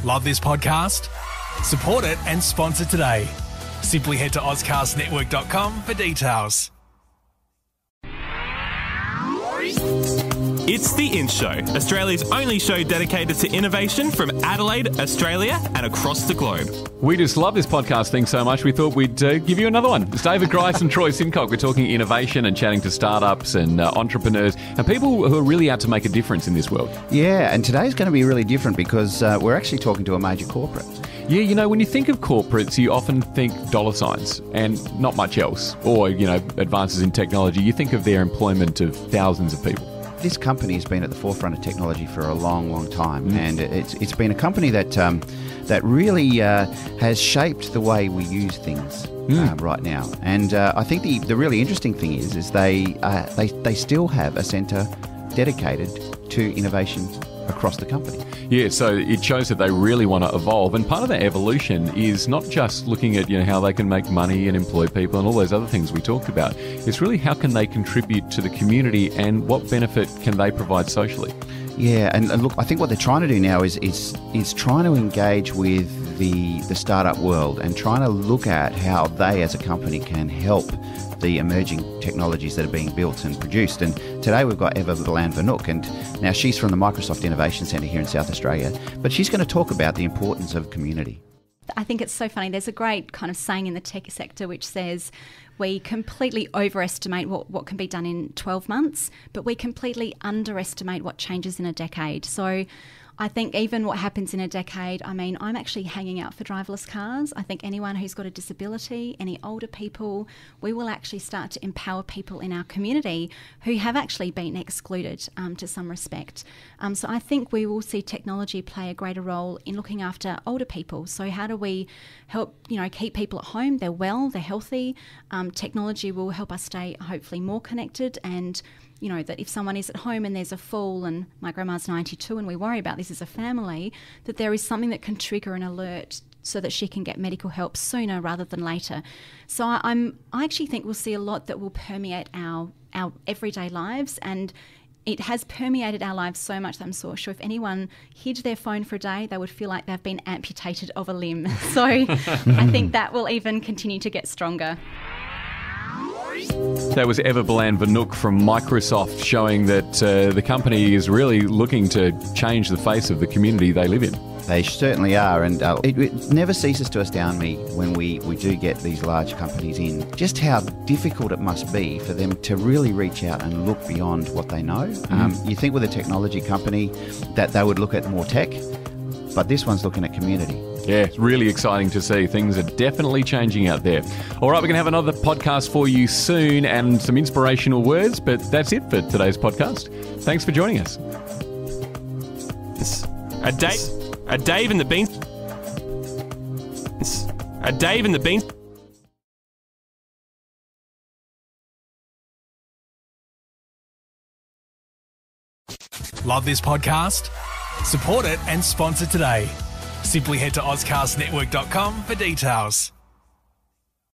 Love this podcast? Support it and sponsor today. Simply head to ozcastnetwork.com for details. It's The In Show, Australia's only show dedicated to innovation from Adelaide, Australia and across the globe. We just love this podcast thing so much we thought we'd give you another one. It's David Grice and Troy Simcock. We're talking innovation and chatting to startups and entrepreneurs and people who are really out to make a difference in this world. Yeah, and today's going to be really different because we're actually talking to a major corporate. Yeah, you know, when you think of corporates, you often think dollar signs and not much else. Or, you know, advances in technology. You think of their employment of thousands of people. This company has been at the forefront of technology for a long, long time, and it's been a company that that really has shaped the way we use things right now. And I think the really interesting thing is they still have a centre dedicated to innovation across the company. Yeah, so it shows that they really want to evolve, and part of that evolution is not just looking at, you know, how they can make money and employ people and all those other things we talked about. It's really how can they contribute to the community and what benefit can they provide socially. Yeah, and look, I think what they're trying to do now is trying to engage with the startup world and trying to look at how they as a company can help the emerging technologies that are being built and produced. And today we've got Eva Balan-Vnuk, and now she's from the Microsoft Innovation Centre here in South Australia, but she's going to talk about the importance of community. I think it's so funny. There's a great kind of saying in the tech sector which says we completely overestimate what can be done in 12 months, but we completely underestimate what changes in a decade. So I think even what happens in a decade, I mean, I'm actually hanging out for driverless cars. I think anyone who's got a disability, any older people, we will actually start to empower people in our community who have actually been excluded to some respect. So I think we will see technology play a greater role in looking after older people. So how do we help, you know, keep people at home? They're well, they're healthy. Technology will help us stay hopefully more connected, and you know, that if someone is at home and there's a fall and my grandma's 92 and we worry about this as a family, that there is something that can trigger an alert so that she can get medical help sooner rather than later. So I actually think we'll see a lot that will permeate our everyday lives, and it has permeated our lives so much that I'm so sure if anyone hid their phone for a day, they would feel like they've been amputated of a limb. So I think that will even continue to get stronger. That was Eva Balan-Vnuk from Microsoft, showing that the company is really looking to change the face of the community they live in. They certainly are, and it never ceases to astound me when we do get these large companies in, just how difficult it must be for them to really reach out and look beyond what they know. You think with a technology company that they would look at more tech, but this one's looking at community. Yeah, it's really exciting to see. Things are definitely changing out there. All right, we're going to have another podcast for you soon and some inspirational words, but that's it for today's podcast. Thanks for joining us. A Dave and the Beans. A Dave and the Beans. Love this podcast? Support it and sponsor today. Simply head to ozcastnetwork.com for details.